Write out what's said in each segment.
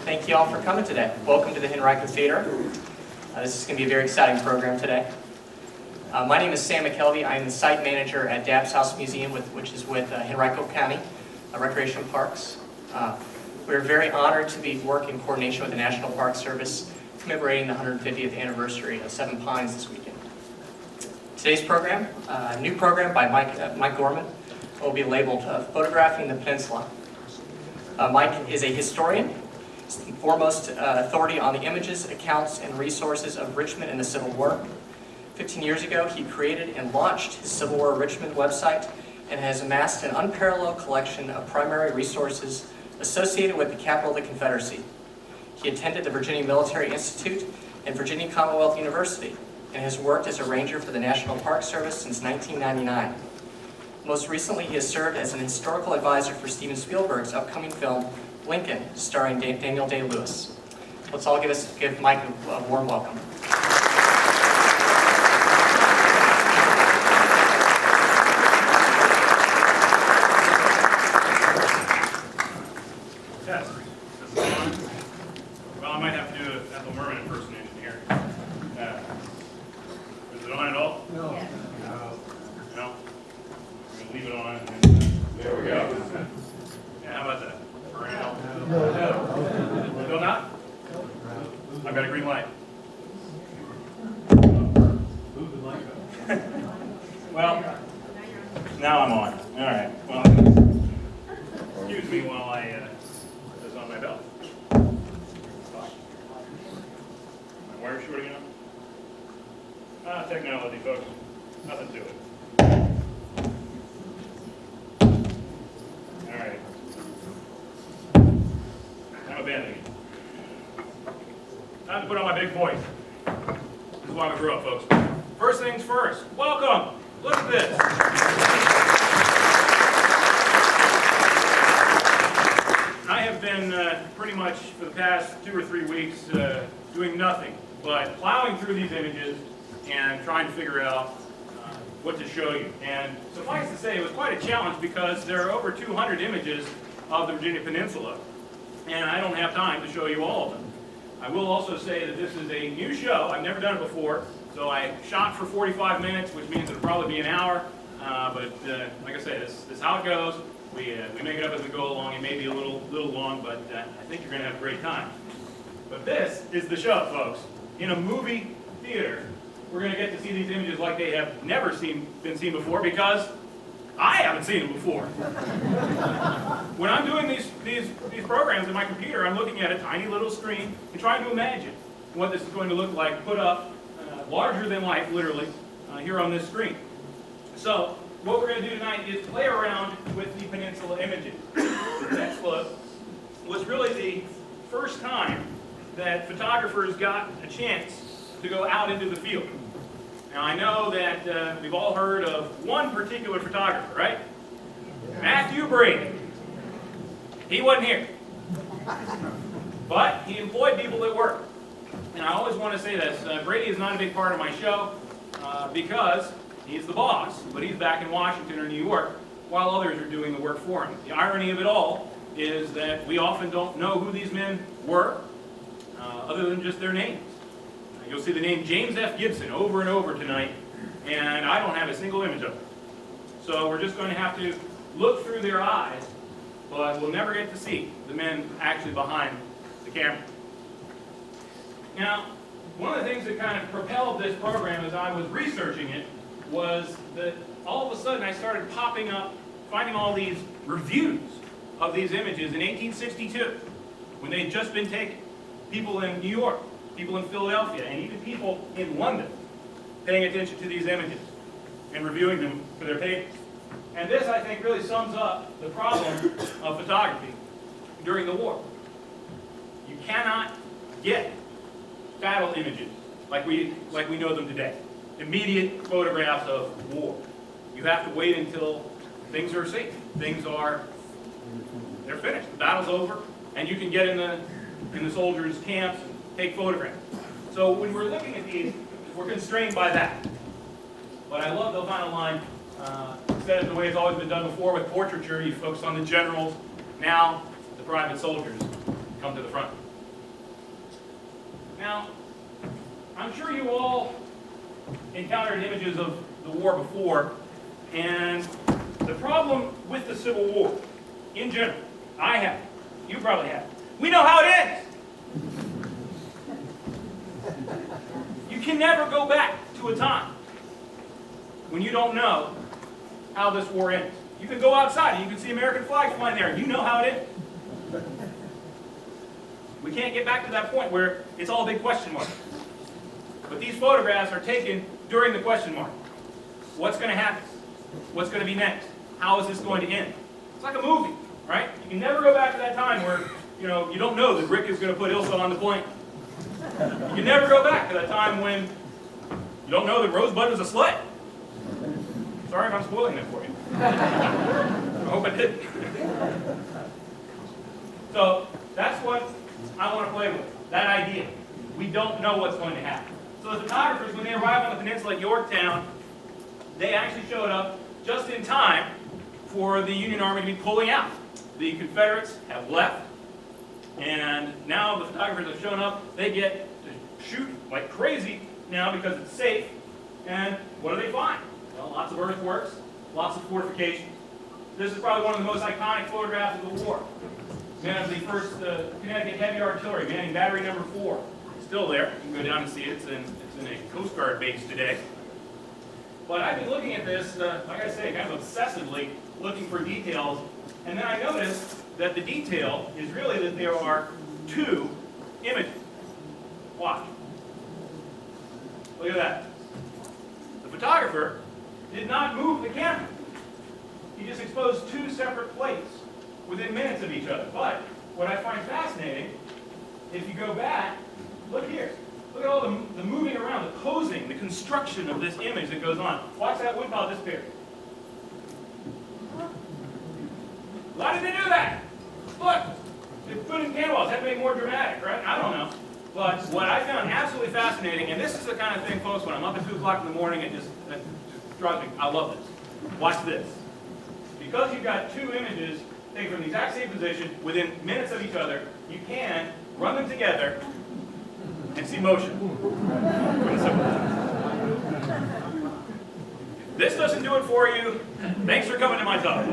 Thank you all for coming today. Welcome to the Henrico Theatre. This is going to be a very exciting program today. My name is Sam McKelvey. I'm the site manager at Dabbs House Museum, which is with Henrico County Recreation Parks. We're very honored to be working in coordination with the National Park Service, commemorating the 150th anniversary of Seven Pines this weekend. Today's program, a new program by Mike Gorman, will be labeled Photographing the Peninsula. Mike is a historian. He's the foremost authority on the images, accounts, and resources of Richmond in the Civil War. 15 years ago, he created and launched his Civil War Richmond website and has amassed an unparalleled collection of primary resources associated with the capital of the Confederacy. He attended the Virginia Military Institute and Virginia Commonwealth University and has worked as a ranger for the National Park Service since 1999. Most recently, he has served as an historical advisor for Steven Spielberg's upcoming film, Lincoln, starring Daniel Day-Lewis. Let's all give Mike a warm welcome. Yes. Well, I might have to do an Ethel Merman impersonation here. Is it on at all? No. Yeah. No? I'm going to leave it on. And, there we go. Yeah, how about that? No. Still not? I've got a green light. Well, now I'm on. All right. Well, excuse me while I put this on my belt. My wire shorting enough? Technology, folks. Nothing to it. All right. I'm abandoning it. Time to put on my big voice. This is why we grew up, folks. First things first. Welcome. Look at this. I have been pretty much for the past 2 or 3 weeks doing nothing but plowing through these images and trying to figure out what to show you. And suffice to say, it was quite a challenge because there are over 200 images of the Virginia Peninsula, and I don't have time to show you all of them. I will also say that this is a new show. I've never done it before, so I shot for 45 minutes, which means it'll probably be an hour. But like I say, this is how it goes. We make it up as we go along. It may be a little long, but I think you're going to have a great time. But this is the show, folks. In a movie theater, we're going to get to see these images like they have never been seen before because I haven't seen them before. When I'm doing these programs in my computer, I'm looking at a tiny little screen and trying to imagine what this is going to look like put up larger than life, literally, here on this screen. So what we're going to do tonight is play around with the Peninsula images. The next look was really the first time that photographers got a chance to go out into the field. Now I know that we've all heard of one particular photographer, right? Matthew Brady. He wasn't here. But he employed people that work. And I always want to say this, Brady is not a big part of my show because he's the boss, but he's back in Washington or New York while others are doing the work for him. The irony of it all is that we often don't know who these men were other than just their names. You'll see the name James F. Gibson over and over tonight, and I don't have a single image of him. So we're just going to have to look through their eyes, but we'll never get to see the men actually behind the camera. Now, one of the things that kind of propelled this program as I was researching it was that all of a sudden I started popping up, finding all these reviews of these images in 1862, when they'd just been taken. People in New York, people in Philadelphia, and even people in London paying attention to these images and reviewing them for their papers. And this, I think, really sums up the problem of photography during the war. You cannot get battle images like we know them today. Immediate photographs of war. You have to wait until things are safe. They're finished. The battle's over, and you can get in the soldiers' camps and take photographs. So when we're looking at these, we're constrained by that. But I love the final line. Instead of the way it's always been done before with portraiture, you focus on the generals. Now, the private soldiers come to the front. Now, I'm sure you all encountered images of the war before, and the problem with the Civil War, in general, I have, you probably have. We know how it ends. You can never go back to a time when you don't know how this war ends. You can go outside and you can see American flags flying there, and you know how it ends. We can't get back to that point where it's all a big question mark. But these photographs are taken during the question mark. What's going to happen? What's going to be next? How is this going to end? It's like a movie, right? You can never go back to that time where, you don't know that Rick is going to put Ilsa on the plane. You can never go back to that time when you don't know that Rosebud was a sled. Sorry if I'm spoiling that for you. I hope I didn't. So that's what I want to play with, that idea. We don't know what's going to happen. So the photographers, when they arrived on the peninsula at Yorktown, they actually showed up just in time for the Union Army to be pulling out. The Confederates have left, and now the photographers have shown up. They get to shoot like crazy now because it's safe. And what do they find? Well, lots of earthworks, lots of fortifications. This is probably one of the most iconic photographs of the war. Man of the 1st Connecticut Heavy Artillery, manning battery number 4. It's still there. You can go down and see it. It's in a Coast Guard base today. But I've been looking at this, like I say, kind of obsessively looking for details. And then I noticed that the detail is really that there are 2 images. Watch. Look at that. The photographer did not move the camera. He just exposed 2 separate plates within minutes of each other. But what I find fascinating, if you go back, look here. Look at all the moving around, the posing, the construction of this image that goes on. Watch that woodpile disappear. Why did they do that? Look, they put in cannonballs. That made it more dramatic, right? I don't know. But what I found absolutely fascinating, and this is the kind of thing, folks, when I'm up at 2 o'clock in the morning, it just drives me. I love this. Watch this. Because you've got 2 images taken from the exact same position within minutes of each other, you can run them together and see motion. If this doesn't do it for you, thanks for coming to my talk.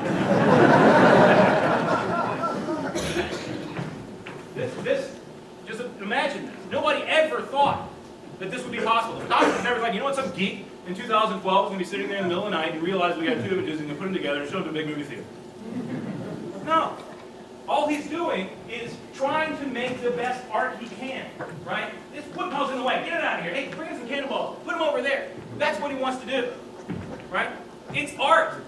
Just imagine this. Nobody ever thought that this would be possible. The photographer never thought, you know what, some geek in 2012 is going to be sitting there in the middle of the night and realize we got 2 images and going to put them together and show them to a big movie theater. No. All he's doing is trying to make the best art he can, right? This woodpile's in the way. Get it out of here. Hey, bring in some cannonballs. Put them over there. That's what he wants to do, right? It's art.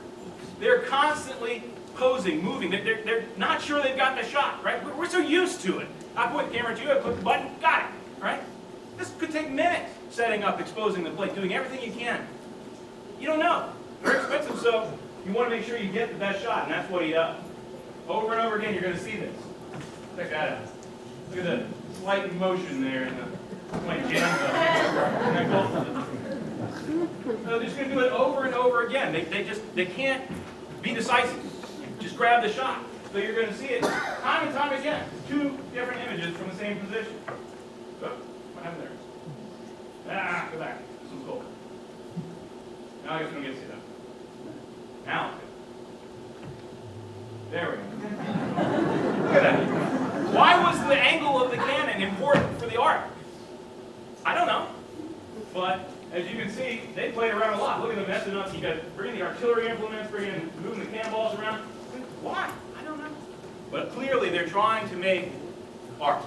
They're constantly posing, moving. They're not sure they've gotten a shot, right? We're so used to it. I point the camera at you, I click the button, got it, right? This could take minutes, setting up, exposing the plate, doing everything you can. You don't know. Very expensive, so you want to make sure you get the best shot, and that's what he does. Over and over again, you're going to see this. Check that out. Look at the slight motion there in my jams up. So they're just going to do it over and over again. They can't be decisive. Just grab the shot. So you're going to see it time and time again. 2 different images from the same position. So, what happened there? Go back. This one's cool. Now I guess we don't get to see that. Now. There we go. Look at that. Why was the angle of the cannon important for the art? I don't know. But as you can see, they played around a lot. Look at them messing up. You got bringing the artillery implements, moving the cannonballs around. Why? I don't know. But clearly they're trying to make art.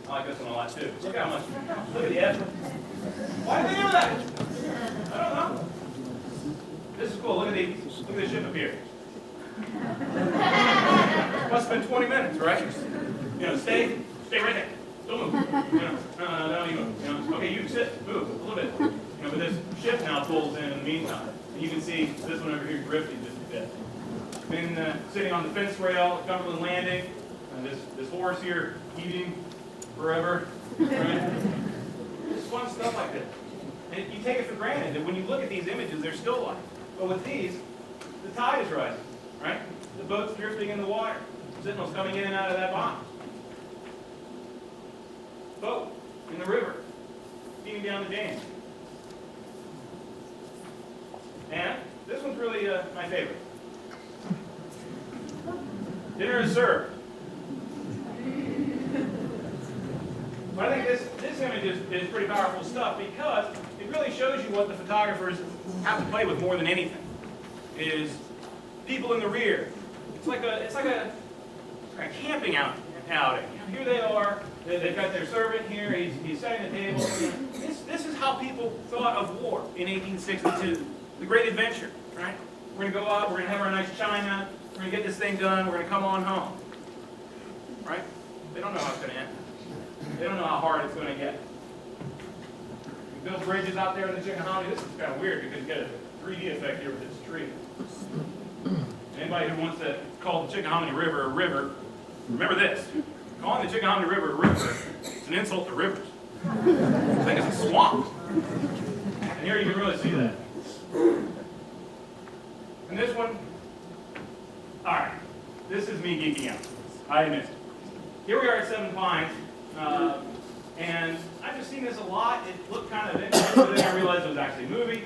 I like this one a lot too. Look how much. Look at the effort. Why did they do that? I don't know. This is cool. Look at the ship up here. Must have been 20 minutes, right? Stay right there. Don't move. No, you move. Okay, you sit, move a little bit. But this ship now pulls in the meantime. And you can see this one over here drifting just a bit. Been sitting on the fence rail, Cumberland Landing. This horse here eating forever. Right? It's fun stuff like this. And you take it for granted that when you look at these images, they're still life. But with these, the tide is rising. Right? The boat's drifting in the water. Sentinels coming in and out of that bomb. boat in the river, steaming down the dam. And this one's really my favorite. Dinner is served. But I think this image is pretty powerful stuff because it really shows you what the photographers have to play with more than anything. Is people in the rear. It's like a camping outing. Here they are. They've got their servant here. He's setting the table. This is how people thought of war in 1862. The great adventure, right? We're going to go out. We're going to have our nice china. We're going to get this thing done. We're going to come on home, right? They don't know how it's going to end. They don't know how hard it's going to get. We built bridges out there in the Chickahominy. This is kind of weird because you get a 3D effect here with this tree. Anybody who wants to call the Chickahominy River a river, remember this. Calling the Chickahominy River a river is an insult to rivers. This thing is a swamp. And here you can really see that. And this one, all right, this is me geeking out. I admit it. Here we are at Seven Pines, and I've just seen this a lot. It looked kind of interesting, but then I realized it was actually a movie.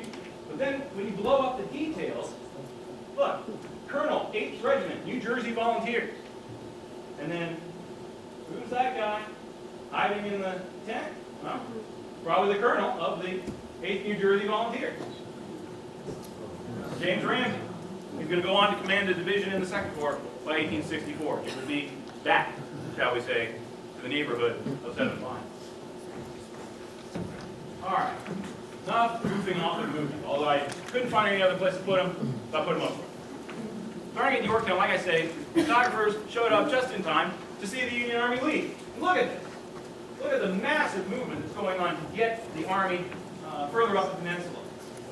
But then when you blow up the details, look, Colonel, 8th Regiment, New Jersey Volunteers. And then, who's that guy hiding in the tent? Well, probably the Colonel of the 8th New Jersey Volunteers. James Ramsey. He's going to go on to command a division in the Second Corps by 1864. He would be back, shall we say, to the neighborhood of Seven Pines. All right. Enough goofing off the movie. Although I couldn't find any other place to put him, so I put him up front. Starting at Yorktown, like I say, photographers showed up just in time to see the Union Army leave. And look at this. Look at the massive movement that's going on to get the Army further up the peninsula.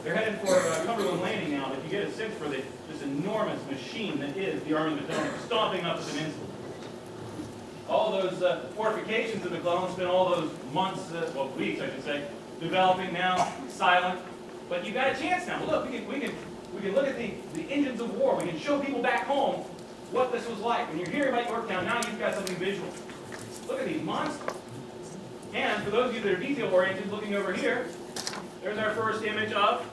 They're headed for Cumberland Landing now, but you get a sense for this enormous machine that is the Army of the Potomac stomping up the peninsula. All those fortifications of McClellan spent all those months, well, weeks, I should say, developing now, silent. But you've got a chance now. Look, we can look at the engines of war. We can show people back home what this was like. When you're hearing about Yorktown, now you've got something visual. Look at these monsters. And for those of you that are detail-oriented, looking over here, there's our first image of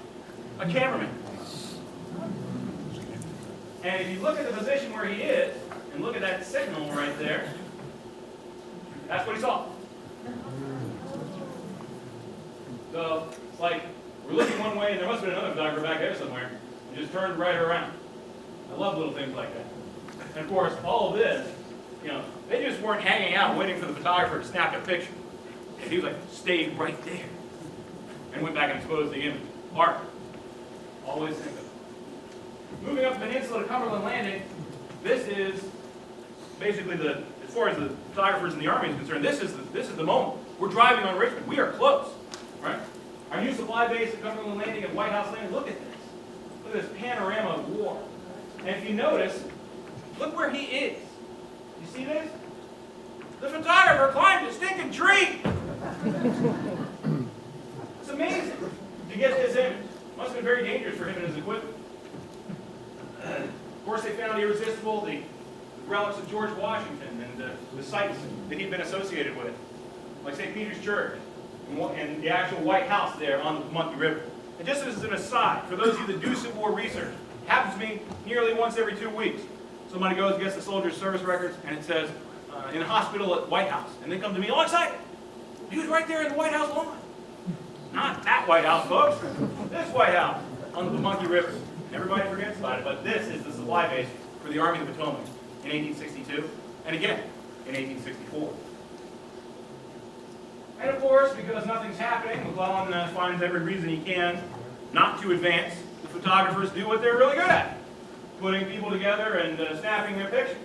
a cameraman. And if you look at the position where he is, and look at that signal right there, that's what he saw. So it's like we're looking one way, and there must have been another photographer back there somewhere, and just turned right around. I love little things like that. And of course, all of this, they just weren't hanging out waiting for the photographer to snap a picture. He was like, stayed right there, and went back and exposed the image. Art. Always think of it. Moving up the peninsula to Cumberland Landing, this is basically as far as the photographers in the Army is concerned, this is the moment. We're driving on Richmond. We are close, right? Our new supply base at Cumberland Landing and White House Landing, look at this. Look at this panorama of war. And if you notice, look where he is. You see this? The photographer climbed a stinking tree. It's amazing to get this image. Must have been very dangerous for him and his equipment. Of course, they found irresistible the relics of George Washington and the sites that he'd been associated with, like St. Peter's Church and the actual White House there on the Pamunkey River. And just as an aside, for those of you that do Civil War research, it happens to me nearly once every 2 weeks. Somebody goes and gets the soldiers' service records, and it says, in a hospital at White House. And they come to me all excited. He was right there in the White House lawn. Not that White House, folks. This White House on the Pamunkey River. Everybody forgets about it, but this is the supply base for the Army of the Potomac in 1862, and again in 1864. And of course, because nothing's happening, McClellan finds every reason he can not to advance. The photographers do what they're really good at, putting people together and snapping their pictures.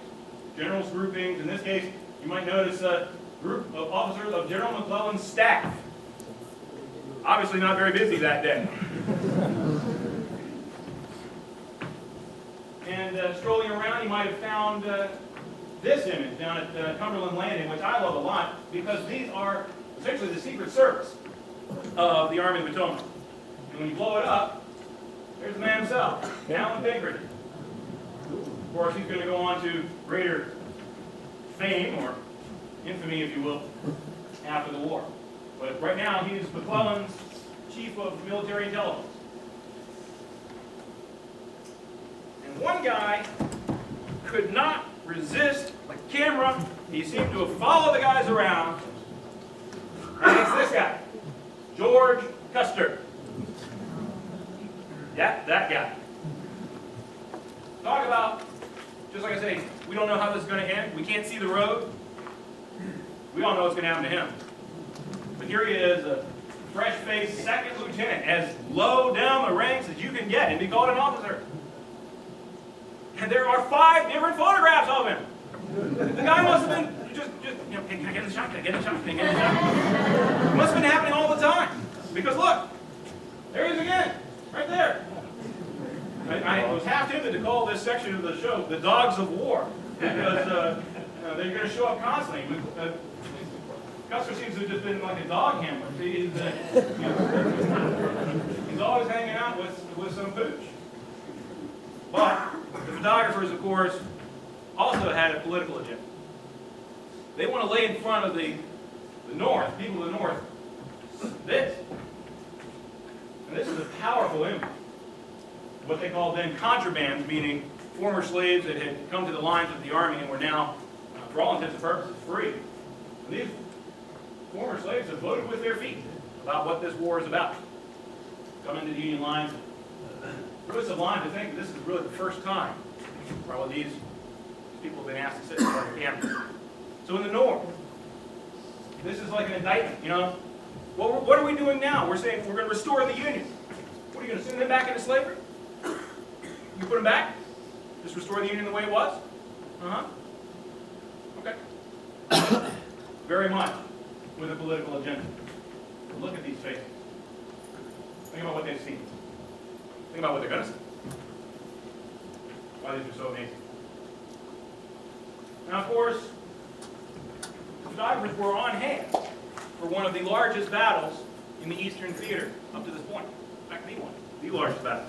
Generals groupings. In this case, you might notice a group of officers of General McClellan's staff. Obviously not very busy that day. And strolling around, you might have found this image down at Cumberland Landing, which I love a lot, because these are essentially the Secret Service of the Army of the Potomac. And when you blow it up, there's the man himself, Alan Pinkerton. Of course, he's going to go on to greater fame, or infamy, if you will, after the war. But right now, he's McClellan's chief of military intelligence. And one guy could not resist the camera. He seemed to have followed the guys around. And it's this guy, George Custer. Yeah, that guy. Talk about, just like I say, we don't know how this is going to end. We can't see the road. We all know what's going to happen to him. But here he is, a fresh-faced second lieutenant, as low down the ranks as you can get, and be called an officer. And there are 5 different photographs of him. The guy must have been just you know, can I get in the shot? Can I get in the shot? Can I get in the shot? It must have been happening all the time. Because look, there he is again, right there. I was half tempted to call this section of the show the Dogs of War, because they're going to show up constantly. Custer seems to have just been like a dog handler. He's always hanging out with some pooch. But the photographers, of course, also had a political agenda. They want to lay in front of the North, people of the North, this. And this is a powerful image. What they called then contrabands, meaning former slaves that had come to the lines of the army and were now, for all intents and purposes, free. And these former slaves have voted with their feet about what this war is about. Come into the Union lines. Really sublime to think that this is really the first time probably these people have been asked to sit in front of the camera. So in the North, this is like an indictment, you know. Well, what are we doing now? We're saying we're going to restore the Union. What are you going to send them back into slavery? You put them back? Just restore the Union the way it was? Uh-huh. Okay. Very much with a political agenda. But look at these faces. Think about what they've seen. Think about what they're going to see. Why these are so amazing. Now, of course, the photographers were on hand for one of the largest battles in the Eastern Theater up to this point. In fact, the largest battle.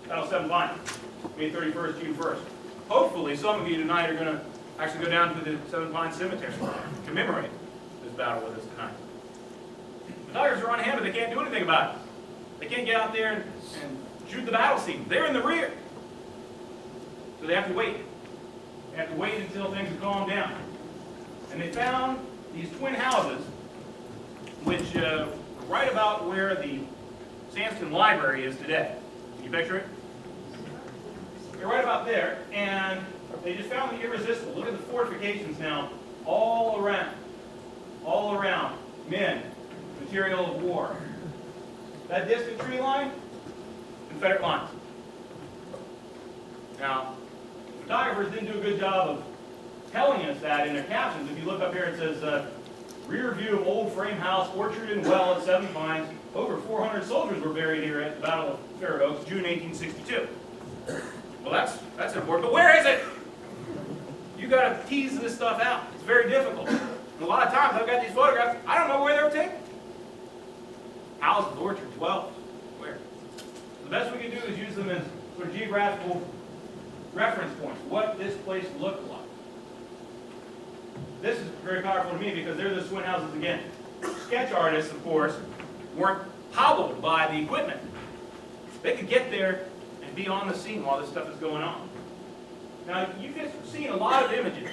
Battle of Seven Pines, May 31st, June 1st. Hopefully, some of you tonight are going to actually go down to the Seven Pines Cemetery to commemorate this battle with us tonight. The photographers are on hand, but they can't do anything about it. They can't get out there and shoot the battle scene. They're in the rear. So they have to wait. They have to wait until things have calmed down. And they found these twin houses, which right about where the Sandston Library is today. Can you picture it? They're right about there, and they just found the irresistible. Look at the fortifications now, all around. All around. Men, material of war. That distant tree line, Confederate lines. Now, photographers didn't do a good job of telling us that in their captions. If you look up here, it says, rear view of old frame house, orchard and well at Seven Pines. Over 400 soldiers were buried here at the Battle of Fair Oaks, June 1862. Well, that's important, but where is it? You got to tease this stuff out. It's very difficult. And a lot of times I've got these photographs, I don't know where they were taken. Houses, orchards, wells, where? The best we can do is use them as sort of geographical reference points, what this place looked like. This is very powerful to me because they're the twin houses again. Sketch artists, of course, weren't hobbled by the equipment. They could get there and be on the scene while this stuff is going on. Now, you've just seen a lot of images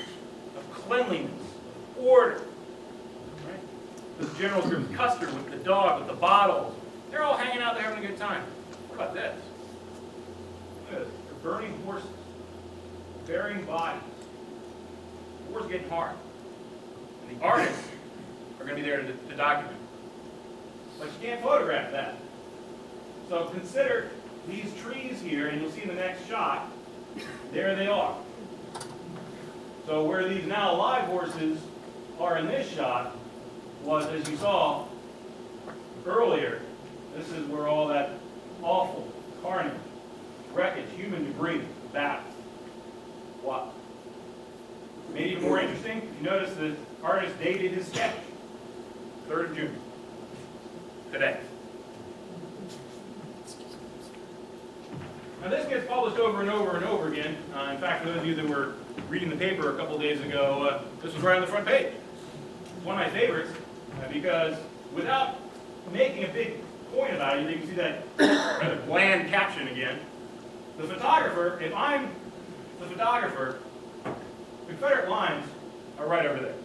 of cleanliness, order. Right? The general's group, Custer with the dog, with the bottles. They're all hanging out there having a good time. What about this? Look at this. They're burning horses, burying bodies. The war's getting hard. And the artists are going to be there to document. But you can't photograph that. So consider these trees here, and you'll see in the next shot, there they are. So where these now live horses are in this shot was, as you saw earlier, this is where all that awful carnage, wreckage, human debris, battle. Wow. Made it even more interesting, you notice the artist dated his sketch, 3rd of June, today. Now this gets published over and over and over again. In fact, for those of you that were reading the paper a couple days ago, this was right on the front page. It's one of my favorites. because without making a big point about it, you can see that rather bland caption again. The photographer, if I'm the photographer, Confederate lines are right over there.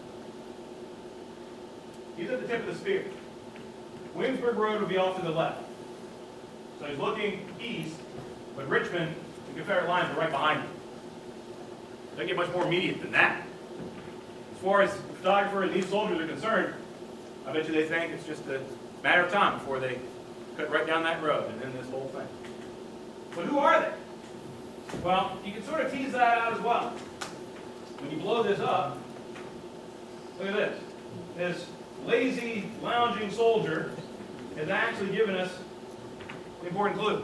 He's at the tip of the spear. Williamsburg Road would be off to the left. So he's looking east, but Richmond and Confederate lines are right behind him. Doesn't get much more immediate than that. As far as the photographer and these soldiers are concerned, I bet you they think it's just a matter of time before they cut right down that road and end this whole thing. But who are they? Well, you can sort of tease that out as well. When you blow this up, look at this. This lazy, lounging soldier has actually given us an important clue.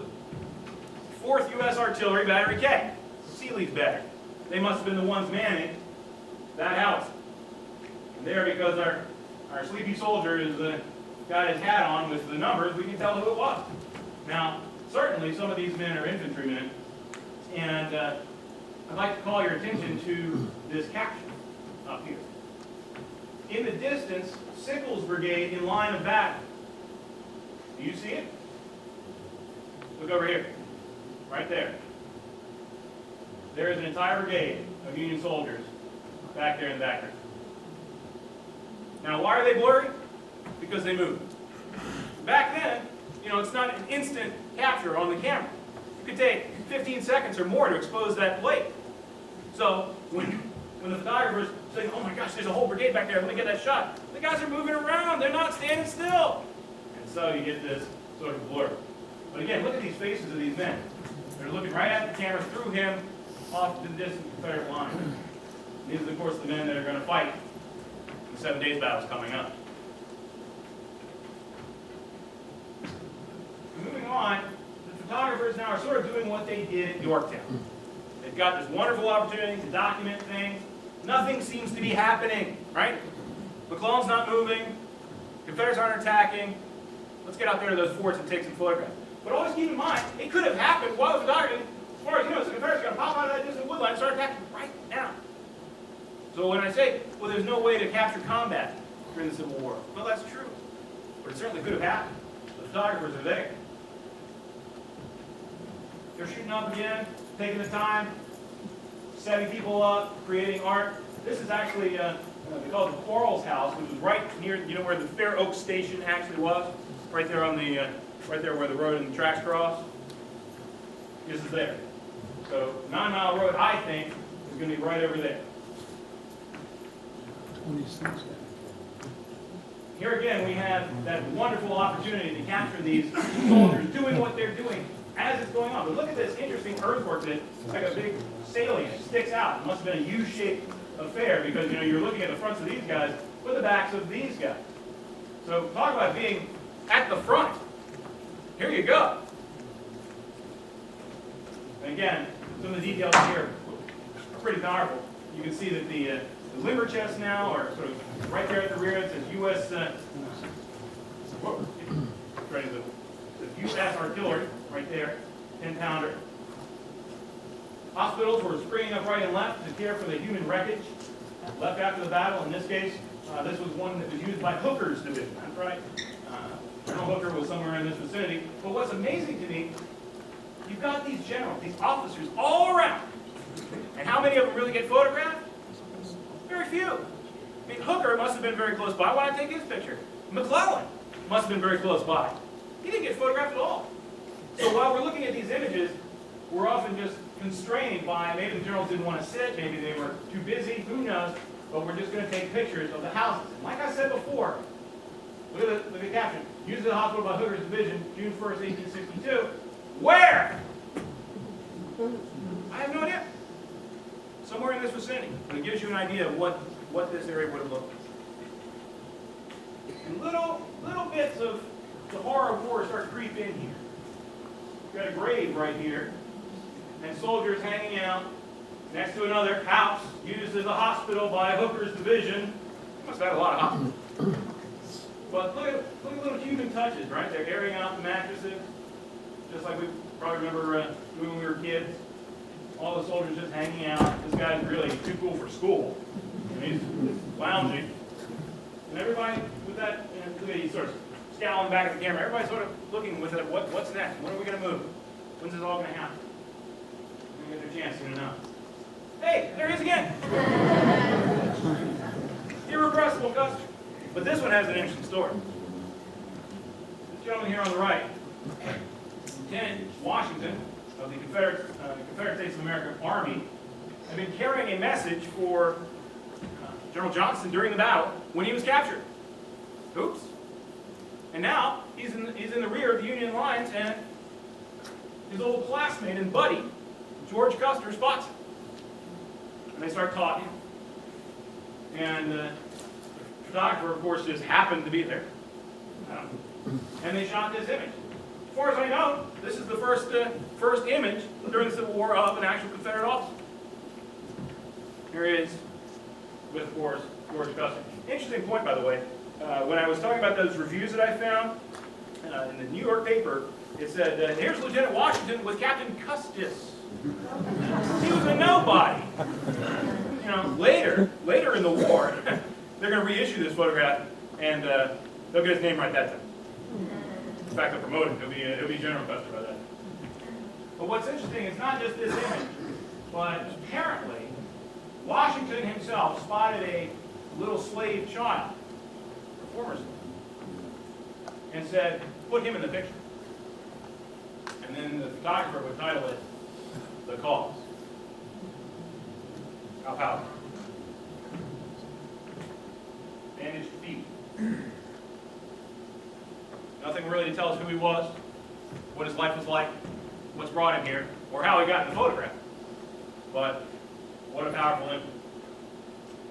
4th U.S. Artillery Battery K, Seeley's battery. They must have been the ones manning that house. And there, because our sleepy soldier is got his hat on with the numbers, we can tell who it was. Now, certainly some of these men are infantrymen, and I'd like to call your attention to this caption up here. In the distance, Sickles' brigade in line of battle. Do you see it? Look over here. Right there. There is an entire brigade of Union soldiers back there in the background. Now, why are they blurry? Because they move. Back then, it's not an instant capture on the camera. It could take 15 seconds or more to expose that plate. So when the photographer's saying, oh my gosh, there's a whole brigade back there, let me get that shot, the guys are moving around, they're not standing still. And so you get this sort of blur. But again, look at these faces of these men. They're looking right at the camera, through him, off to the distant Confederate line. These are, of course, the men that are going to fight the 7 Days battles coming up. Moving on, the photographers now are sort of doing what they did at Yorktown. They've got this wonderful opportunity to document things. Nothing seems to be happening, right? McClellan's not moving. Confederates aren't attacking. Let's get out there to those forts and take some photographs. But always keep in mind, it could have happened while the photography, as far as you know, the Confederates are going to pop out of that distant woodline and start attacking right now. So when I say, well, there's no way to capture combat during the Civil War, well, that's true. But it certainly could have happened. The photographers are there. They're shooting up again, taking the time, setting people up, creating art. This is actually, they call it the Quarles House, which was right near, where the Fair Oaks Station actually was, right there on the, right there where the road and the tracks cross. This is there. So 9 Mile Road, I think, is going to be right over there. Here again, we have that wonderful opportunity to capture these soldiers doing what they're doing as it's going on. But look at this interesting earthwork that it's like a big salient. It sticks out. It must have been a U-shaped affair because you're looking at the fronts of these guys with the backs of these guys. So talk about being at the front. Here you go. And again, some of the details here are pretty powerful. You can see that the limber chests now are sort of right there at the rear. It says U.S. U.S. Artillery right there, 10-pounder. Hospitals were springing up right and left to care for the human wreckage left after the battle. In this case, this was one that was used by Hooker's division. That's right. Colonel Hooker was somewhere in this vicinity. But what's amazing to me, you've got these generals, these officers all around. And how many of them really get photographed? Very few. I mean, Hooker must have been very close by when I take his picture. McClellan must have been very close by. He didn't get photographed at all. So while we're looking at these images, we're often just constrained by, maybe the generals didn't want to sit, maybe they were too busy, who knows, but we're just going to take pictures of the houses. And like I said before, look at the caption, used at the hospital by Hooker's division, June 1st, 1862. Where? I have no idea. Somewhere in this vicinity. But it gives you an idea of what this area would have looked like. And little bits of the horror of war start to creep in here. You've got a grave right here, and soldiers hanging out next to another house used as a hospital by Hooker's division. They must have had a lot of hospitals. But look at little human touches, right? They're airing out the mattresses, just like we probably remember doing when we were kids. All the soldiers just hanging out. This guy's really too cool for school. And he's lounging. And everybody with that yelling back at the camera. Everybody's sort of looking with it, what's next? When are we going to move? When's this all going to happen? We're going to get their chance soon enough. Hey, there he is again. Irrepressible Custer. But this one has an interesting story. This gentleman here on the right, Lieutenant Washington of the Confederate States of America Army, had been carrying a message for General Johnston during the battle when he was captured. Oops. And now he's in the rear of the Union lines, and his old classmate and buddy, George Custer, spots him. And they start talking. And the photographer, of course, just happened to be there. And they shot this image. As far as I know, this is the first image during the Civil War of an actual Confederate officer. Here he is with, of course, George Custer. Interesting point, by the way. When I was talking about those reviews that I found in the New York paper, it said, here's Lieutenant Washington with Captain Custis. He was a nobody. You know, later in the war, they're going to reissue this photograph, and they'll get his name right that time. In fact, they'll promote him. He'll be General Custer by then. But what's interesting is not just this image, but apparently Washington himself spotted a little slave child, a former slave, and said, put him in the picture. And then the photographer would title it, The Cause. How powerful. Bandaged feet. Nothing really to tell us who he was, what his life was like, what's brought him here, or how he got in the photograph. But what a powerful image.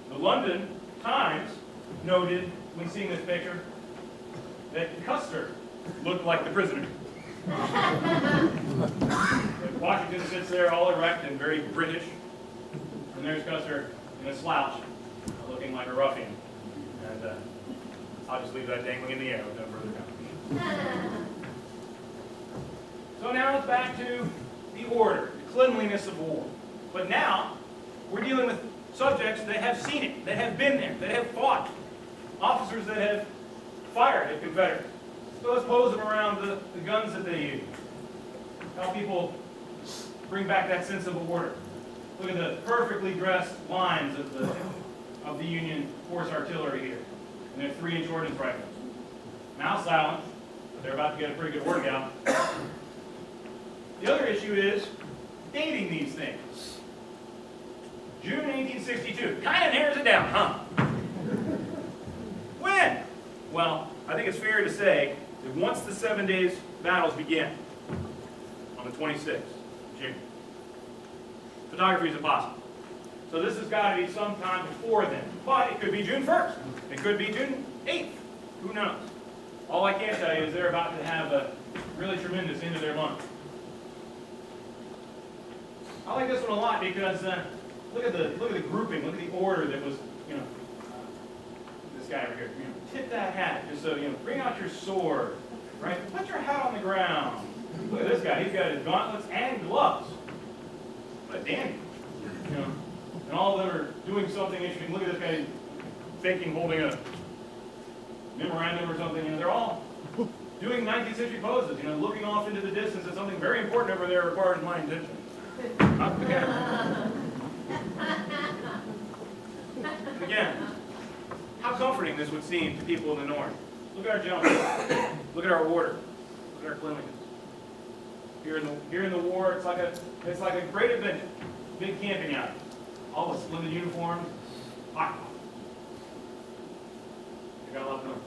The London Times noted, when seeing this picture, that Custer looked like the prisoner. Washington sits there all erect and very British, and there's Custer in a slouch, looking like a ruffian. And I'll just leave that dangling in the air with no further comment. So now it's back to the order, the cleanliness of war. But now we're dealing with subjects that have seen it, that have been there, that have fought, officers that have fired at Confederates. So let's pose them around the guns that they use. How people bring back that sense of order. Look at the perfectly dressed lines of the Union Force artillery here. And their 3-inch ordnance rifles. Now silent, but they're about to get a pretty good workout. The other issue is dating these things. June 1862. Kind of narrows it down, huh? When? Well, I think it's fair to say that once the 7 days battles begin, on the 26th of June, photography is impossible. So this has got to be sometime before then. But it could be June 1st. It could be June 8th. Who knows? All I can tell you is they're about to have a really tremendous end of their month. I like this one a lot because look at the grouping, look at the order that was, this guy over here. Tip that hat, just so, bring out your sword, right? Put your hat on the ground. Look at this guy, he's got his gauntlets and gloves. What a dandy. And all of them are doing something interesting. Look at this guy faking holding a memorandum or something. They're all doing 19th century poses, looking off into the distance at something very important over there requires my attention. Not the camera. Again, how comforting this would seem to people in the North. Look at our gentlemen. Look at our order. Look at our cleanliness. Here in the war, it's like a great adventure. Big camping out. All the splendid uniforms. Hot. You gotta love them.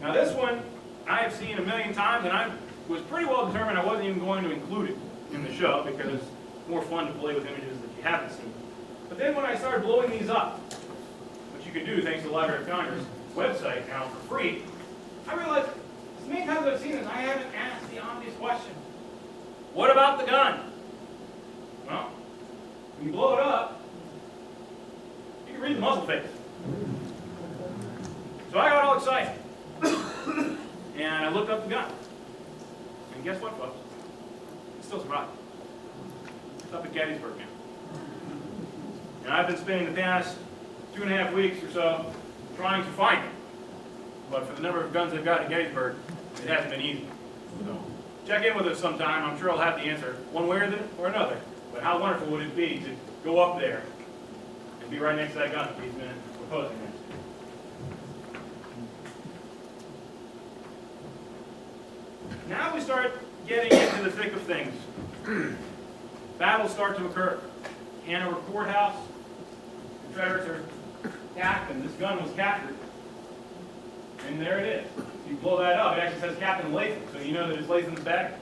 Now this one I have seen a million times, and I was pretty well determined I wasn't even going to include it in the show because it's more fun to play with images that you haven't seen. But then when I started blowing these up, which you can do thanks to the Library of Congress website now for free, I realized as many times I've seen this, I haven't asked the obvious question. What about the gun? Well, when you blow it up, you can read the muzzle face. So I got all excited. And I looked up the gun. And guess what, folks? It's still surviving. It's up at Gettysburg now. And I've been spending the past 2.5 weeks or so trying to find it. but for the number of guns they've got in Gettysburg, it hasn't been easy. So check in with us sometime. I'm sure I'll have the answer one way or another. But how wonderful would it be to go up there and be right next to that gun that these men were posing next to? Now we start getting into the thick of things. Battles start to occur. Hanover Courthouse, Confederates are captain. This gun was captured. And there it is. If you blow that up, it actually says Captain Latham, so you know that it's Latham's bag.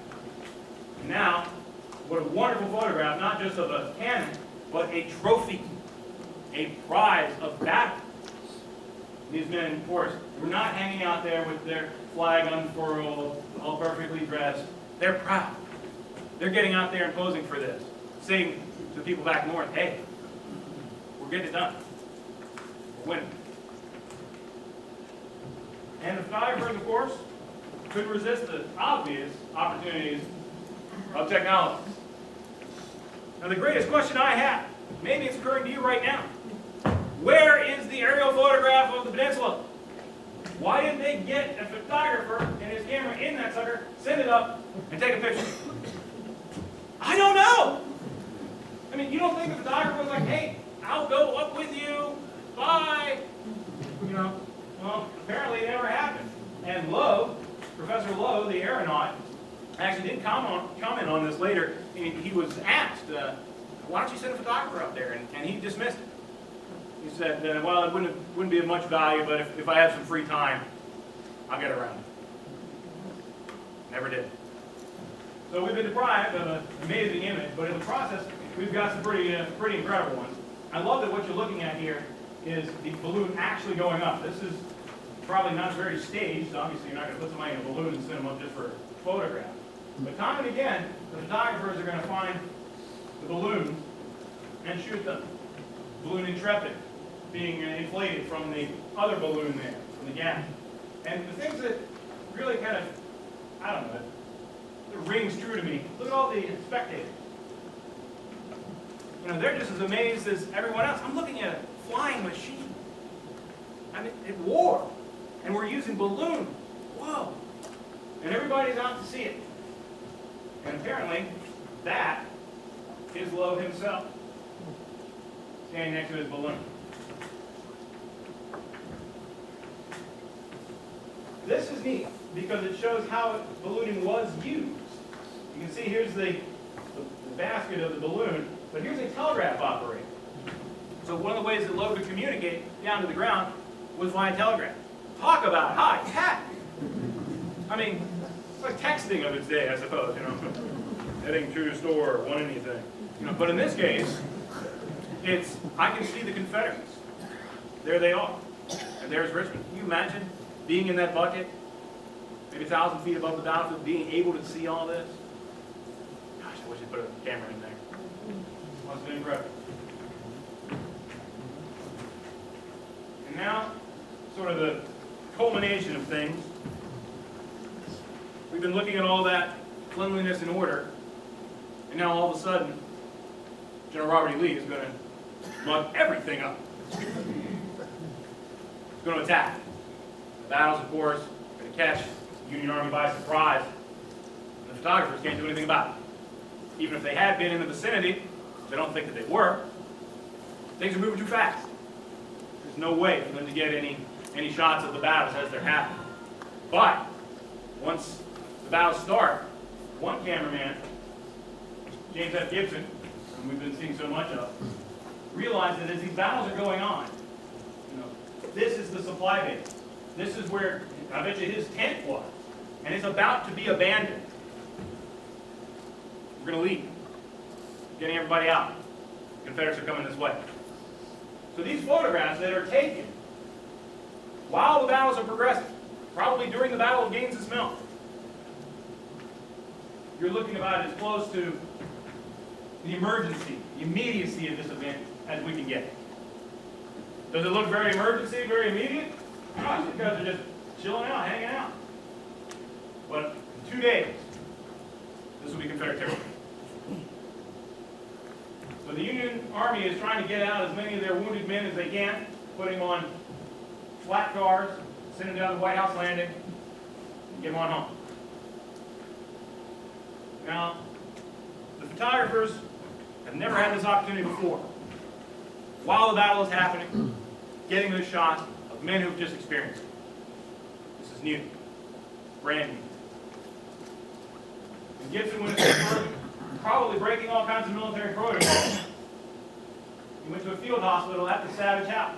And now, what a wonderful photograph, not just of a cannon, but a trophy, a prize of battle. These men, of course, were not hanging out there with their flag unfurled, all perfectly dressed. They're proud. They're getting out there and posing for this, saying to the people back north, hey, we're getting it done. We're winning. And the photographers, of course, couldn't resist the obvious opportunities of technology. Now, the greatest question I have, maybe it's occurring to you right now, where is the aerial photograph of the peninsula? Why didn't they get a photographer and his camera in that sucker, send it up, and take a picture? I don't know. I mean, you don't think the photographer was like, hey, I'll go up with you, bye. You know, well, apparently it never happened. And Lowe, Professor Lowe, the aeronaut, actually did comment on this later. He was asked, why don't you send a photographer up there? And he dismissed it. He said, well, it wouldn't be of much value, but if I have some free time, I'll get around it. Never did. So we've been deprived of an amazing image, but in the process, we've got some pretty incredible ones. I love that what you're looking at here is the balloon actually going up. This is probably not very staged. Obviously, you're not going to put somebody in a balloon and send them up just for a photograph. But time and again, the photographers are going to find the balloons and shoot them. Balloon Intrepid being inflated from the other balloon there, from the gas. And the things that really kind of, I don't know, it rings true to me. Look at all the spectators. You know, they're just as amazed as everyone else. I'm looking at a flying machine. I mean, at war. And we're using balloons. Whoa. And everybody's out to see it. And apparently, that is Lowe himself, standing next to his balloon. This is neat, because it shows how ballooning was used. You can see here's the basket of the balloon, but here's a telegraph operator. So one of the ways that Lowe could communicate down to the ground was via telegraph. Talk about high tech! I mean, it's like texting of its day, I suppose, you know. Heading to the store, want anything. You know, but in this case, it's, I can see the Confederates. There they are. And there's Richmond. Can you imagine being in that bucket, maybe 1,000 feet above the battlefield, being able to see all this? Gosh, I wish they put a camera in there. Must have been incredible. And now, sort of the culmination of things. We've been looking at all that cleanliness and order, and now all of a sudden, General Robert E. Lee is going to mug everything up. He's going to attack. The battles, of course, are going to catch the Union Army by surprise, and the photographers can't do anything about it. Even if they had been in the vicinity, they don't think that they were. Things are moving too fast. There's no way for them to get any shots of the battles as they're happening. But once the battles start, one cameraman, James F. Gibson, whom we've been seeing so much of, realized that as these battles are going on, you know, this is the supply base. This is where, I bet you, his tent was. And it's about to be abandoned. We're going to leave. Getting everybody out. The Confederates are coming this way. So these photographs that are taken while the battles are progressing, probably during the Battle of Gaines's Mill, you're looking about as close to the emergency, the immediacy of this event as we can get. Does it look very emergency, very immediate? Gosh, these guys are just chilling out, hanging out. But in 2 days, this will be Confederate territory. So the Union Army is trying to get out as many of their wounded men as they can, putting on flat cars, send him down to the White House landing, and get him on home. Now, the photographers have never had this opportunity before. While the battle is happening, getting those shots of men who've just experienced it. This is new, brand new. And Gibson went probably breaking all kinds of military protocols. He went to a field hospital at the Savage House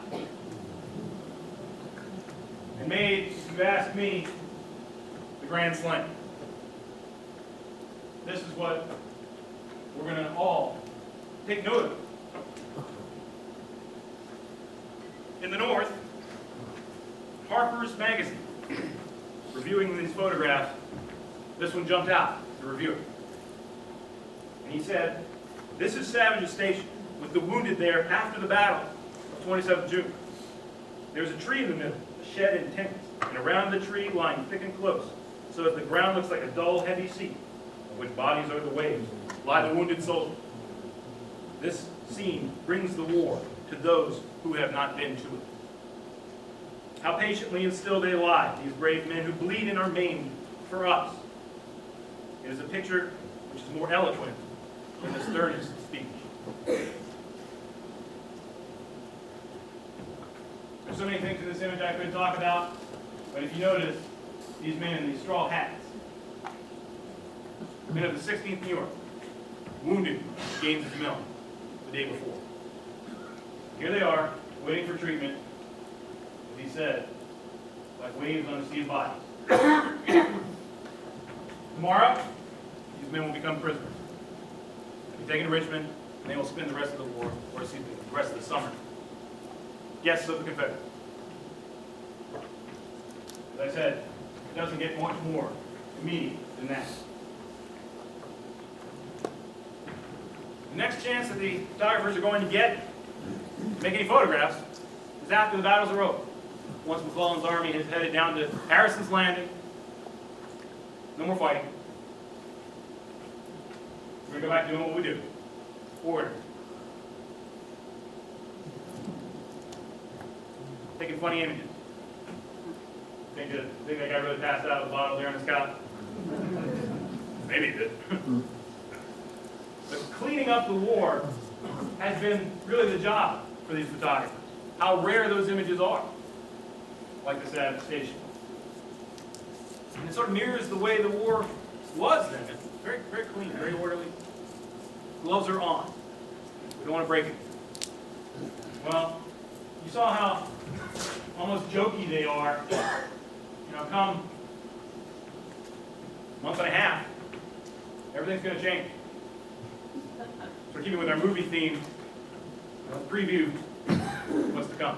and made, if you ask me, the Grand Slam. This is what we're going to all take note of. In the North, Harper's Magazine, reviewing these photographs, this one jumped out, the reviewer. And he said, "This is Savage's station, with the wounded there after the battle of 27th June. There's a tree in the middle, a shed in tents, and around the tree, lying thick and close, so that the ground looks like a dull, heavy sea, on which bodies over the waves lie the wounded soldiers. This scene brings the war to those who have not been to it. How patiently and still they lie, these brave men who bleed and are maimed for us. It is a picture which is more eloquent than the sternest speech." There's so many things in this image I could talk about, but if you notice, these men in these straw hats, men of the 16th New York, wounded at Gaines's Mill the day before. Here they are, waiting for treatment, as he said, like waves on a sea of bodies. Tomorrow, these men will become prisoners. They'll be taken to Richmond, and they will spend the rest of the war, or excuse me, the rest of the summer, guests of the Confederates. As I said, it doesn't get much more immediate than that. The next chance that the photographers are going to get to make any photographs is after the battles are over. Once McClellan's army has headed down to Harrison's Landing, no more fighting. We're going to go back to doing what we do. Order. Taking funny images. Think that guy really passed out of the bottle there on his couch? Maybe he did. But cleaning up the war has been really the job for these photographers. How rare those images are, like the Savage Station. And it sort of mirrors the way the war was then. It's very, very clean, very orderly. Gloves are on. We don't want to break it. Well, you saw how almost jokey they are. Come a month and a half, everything's going to change. So keeping with our movie theme, let's preview what's to come.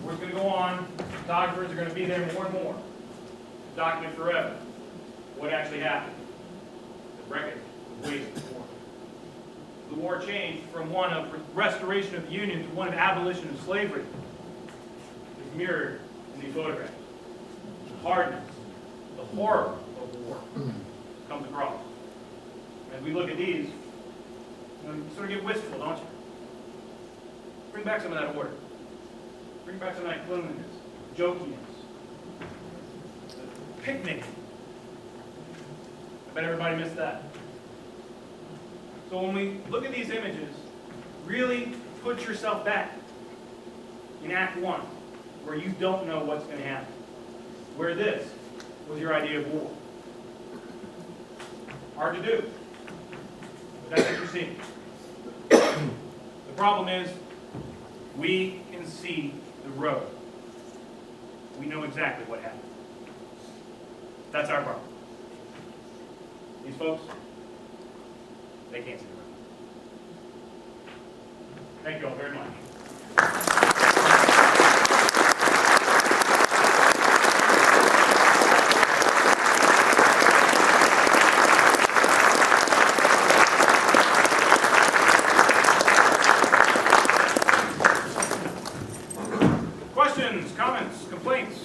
War's going to go on. Photographers are going to be there more and more to document forever what actually happened. The record of waste of war. The war changed from one of restoration of the Union to one of abolition of slavery. It's mirrored in these photographs. The hardness, the horror of war comes across. As we look at these, you sort of get wistful, don't you? Bring back some of that order. Bring back some of that cleanliness, jokiness, the picnic. I bet everybody missed that. So when we look at these images, really put yourself back in Act 1, where you don't know what's going to happen, where this was your idea of war. Hard to do, but that's what you're seeing. The problem is, we can see the road. We know exactly what happened. That's our problem. These folks, they can't see the road. Thank you all very much. Questions, comments, complaints?